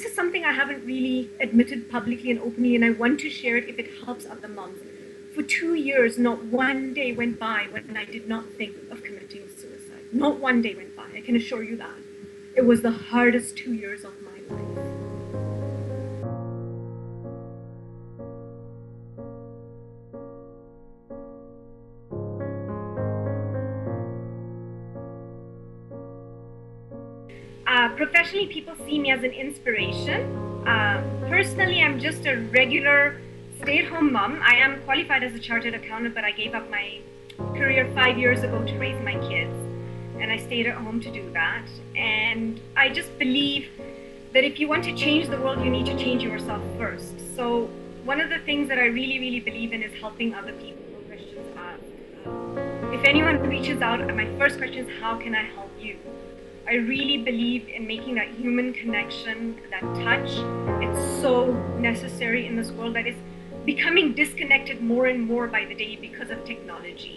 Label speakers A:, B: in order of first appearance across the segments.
A: this is something I haven't really admitted publicly and openly, and I want to share it if it helps other moms. For 2 years, not one day went by when I did not think of committing suicide. Not one day went by, I can assure you that. It was the hardest 2 years of my life. Professionally, people see me as an inspiration. Personally, I'm just a regular stay-at-home mom. I am qualified as a chartered accountant, but I gave up my career 5 years ago to raise my kids. And I stayed at home to do that. And I just believe that if you want to change the world, you need to change yourself first. So one of the things that I really, really believe in is helping other people. Questions asked. If anyone reaches out, my first question is, how can I help you? I really believe in making that human connection, that touch. It's so necessary in this world that is becoming disconnected more and more by the day because of technology.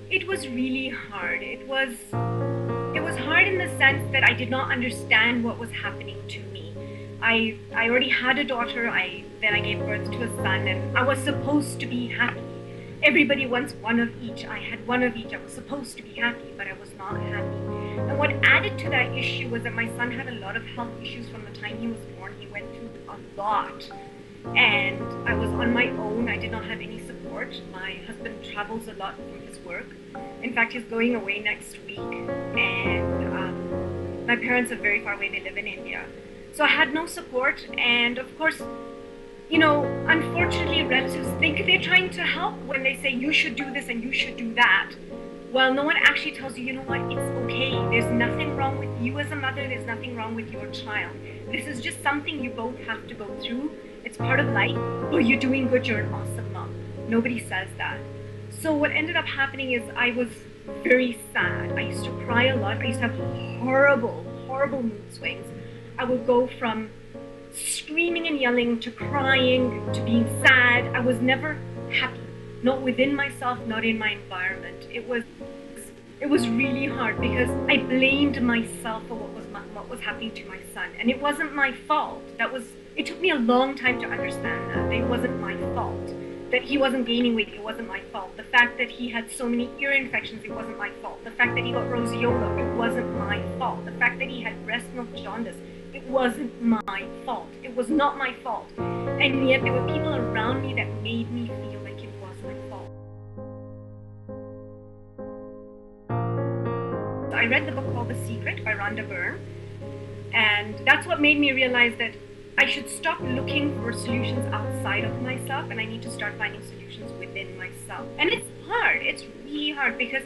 A: It was really hard. It was hard in the sense that I did not understand what was happening to me. I already had a daughter, then I gave birth to a son, and I was supposed to be happy. Everybody wants one of each. I had one of each. I was supposed to be happy, but I was not happy. And what added to that issue was that my son had a lot of health issues from the time he was born. He went through a lot. And I was on my own. I did not have any support. My husband travels a lot from his work. In fact, he's going away next week. And my parents are very far away. They live in India. So I had no support. And of course, you know, unfortunately, relatives think they're trying to help when they say you should do this and you should do that. Well, no one actually tells you, you know what, it's okay. There's nothing wrong with you as a mother. There's nothing wrong with your child. This is just something you both have to go through. It's part of life. Oh, you're doing good. You're an awesome mom. Nobody says that. So what ended up happening is I was very sad. I used to cry a lot. I used to have horrible, horrible mood swings. I would go from screaming and yelling to crying to being sad. I was never happy, not within myself, not in my environment. It was really hard because I blamed myself for what was happening to my son, and it wasn't my fault. It took me a long time to understand that it wasn't my fault. That he wasn't gaining weight, it wasn't my fault. The fact that he had so many ear infections, it wasn't my fault. The fact that he got roseola, it wasn't my fault. The fact that he had breast milk jaundice, it wasn't my fault. It was not my fault. And yet there were people around me that made me feel like it was my fault. So I read the book called The Secret by Rhonda Byrne. And that's what made me realize that I should stop looking for solutions outside of myself, and I need to start finding solutions within myself. And it's hard. It's really hard because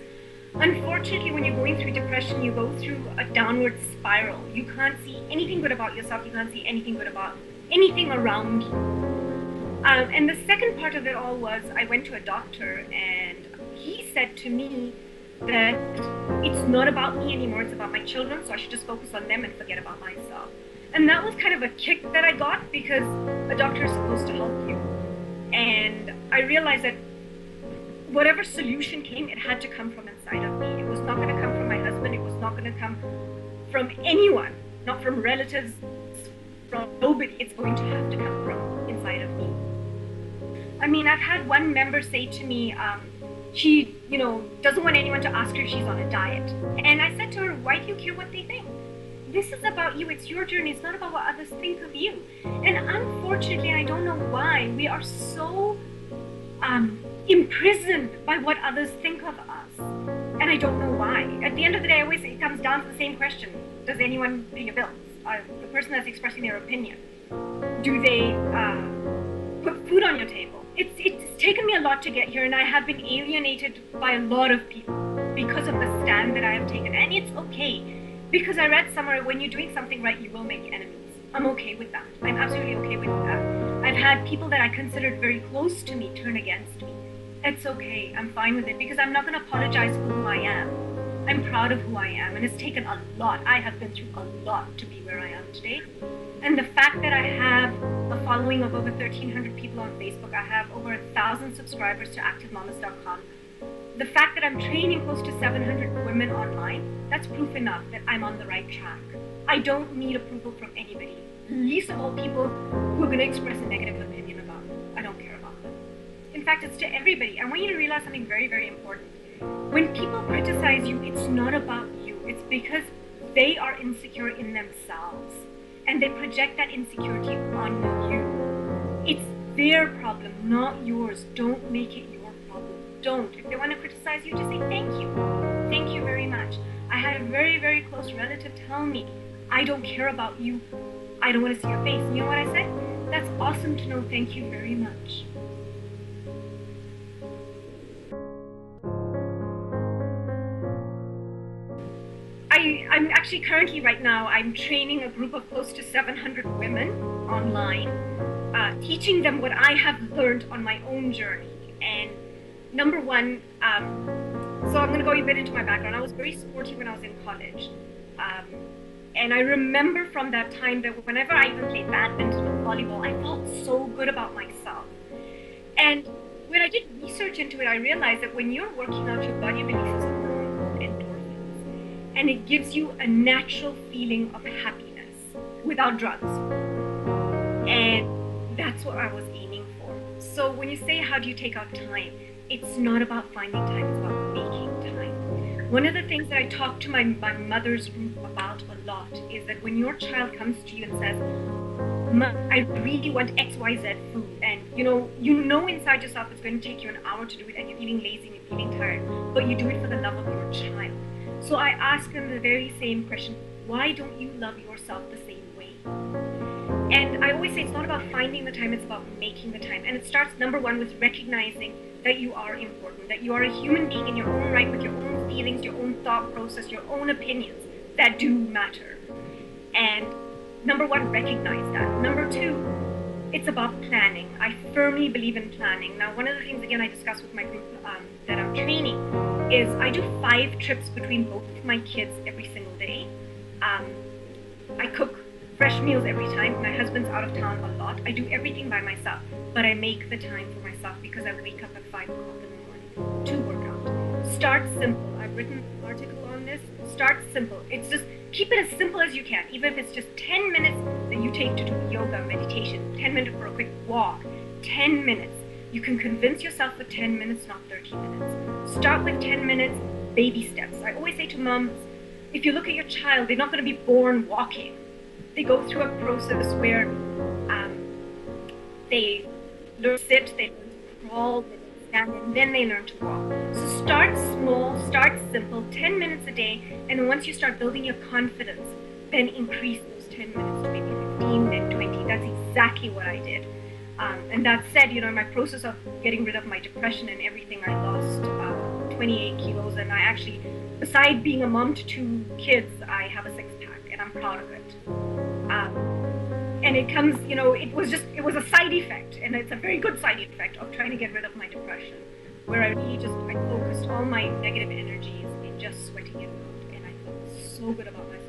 A: unfortunately, when you're going through depression, you go through a downward spiral. You can't see anything good about yourself. You can't see anything good about anything around you. And the second part of it all was I went to a doctor, and he said to me that it's not about me anymore. It's about my children, so I should just focus on them and forget about myself. And that was kind of a kick that I got because a doctor is supposed to help you. And I realized that whatever solution came, it had to come from inside of me. It was not going to come from my husband. It was not going to come from anyone, not from relatives, from nobody. It's going to have to come from inside of me. I mean, I've had one member say to me, she, doesn't want anyone to ask her if she's on a diet. And I said to her, why do you care what they think? This is about you. It's your journey. It's not about what others think of you. And unfortunately, I don't know why, we are so imprisoned by what others think of us. And I don't know why. At the end of the day, always it comes down to the same question. Does anyone pay your bills? The person that's expressing their opinion. Do they put food on your table? It's taken me a lot to get here, and I have been alienated by a lot of people because of the stand that I have taken. And it's okay, because I read somewhere when you're doing something right, you will make enemies. I'm okay with that. I'm absolutely okay with that. I've had people that I considered very close to me turn against me. It's okay. I'm fine with it because I'm not going to apologize for who I am. I'm proud of who I am, and it's taken a lot. I have been through a lot to be where I am today. And the fact that I have a following of over 1,300 people on Facebook, I have over 1,000 subscribers to ActiveMamas.com. the fact that I'm training close to 700 women online, that's proof enough that I'm on the right track. I don't need approval from anybody, least of all people who are going to express a negative opinion about me. I don't care about them. In fact, it's to everybody. I want you to realize something very, very important. When people criticize you, it's not about you. It's because they are insecure in themselves and they project that insecurity on you. It's their problem, not yours. Don't make it your problem. Don't. If they want to criticize you, just say thank you. Thank you very much. I had a very, very close relative tell me, I don't care about you. I don't want to see your face. And you know what I said? That's awesome to know. Thank you very much. I'm actually currently right now, I'm training a group of close to 700 women online, teaching them what I have learned on my own journey. And number one, so I'm going to go a bit into my background. I was very sporty when I was in college. And I remember from that time that whenever I even played badminton or volleyball, I felt so good about myself. And when I did research into it, I realized that when you're working out, your body releases endorphins, and it gives you a natural feeling of happiness without drugs. And that's what I was aiming for. So when you say, how do you take out time? It's not about finding time, it's about making time. One of the things that I talk to my mother's group about a lot is that when your child comes to you and says, I really want XYZ food, and you know inside yourself it's going to take you an hour to do it, and you're feeling lazy and you're feeling tired, but you do it for the love of your child. So I ask them the very same question, why don't you love yourself the same way? And I always say it's not about finding the time, it's about making the time. And it starts, number one, with recognizing that you are important, that you are a human being in your own right with your own feelings, your own thought process, your own opinions that do matter. And number one, recognize that. Number two, it's about planning. I firmly believe in planning. Now, one of the things, again, I discuss with my group that I'm training is I do 5 trips between both of my kids every single day. I cook fresh meals every time. My husband's out of town a lot. I do everything by myself, but I make the time for myself because I wake up at 5 o'clock in the morning to work out. Start simple. I've written an article on this. Start simple. It's just keep it as simple as you can, even if it's just 10 minutes that you take to do yoga, meditation, 10 minutes for a quick walk, 10 minutes. You can convince yourself with 10 minutes, not 30 minutes. Start with 10 minutes, baby steps. I always say to moms, if you look at your child, they're not going to be born walking. They go through a process where they learn to sit, they learn to crawl, they learn to stand, and then they learn to walk. So start small, start simple, 10 minutes a day, and once you start building your confidence, then increase those 10 minutes to maybe 15, then 20. That's exactly what I did. And that said, in my process of getting rid of my depression and everything, I lost 28 kilos, and I actually, beside being a mom to 2 kids, I have a 6-pack, and I'm proud of it. And it comes, it was a side effect, and it's a very good side effect of trying to get rid of my depression, where I really I focused all my negative energies in just sweating it out, and I felt so good about myself.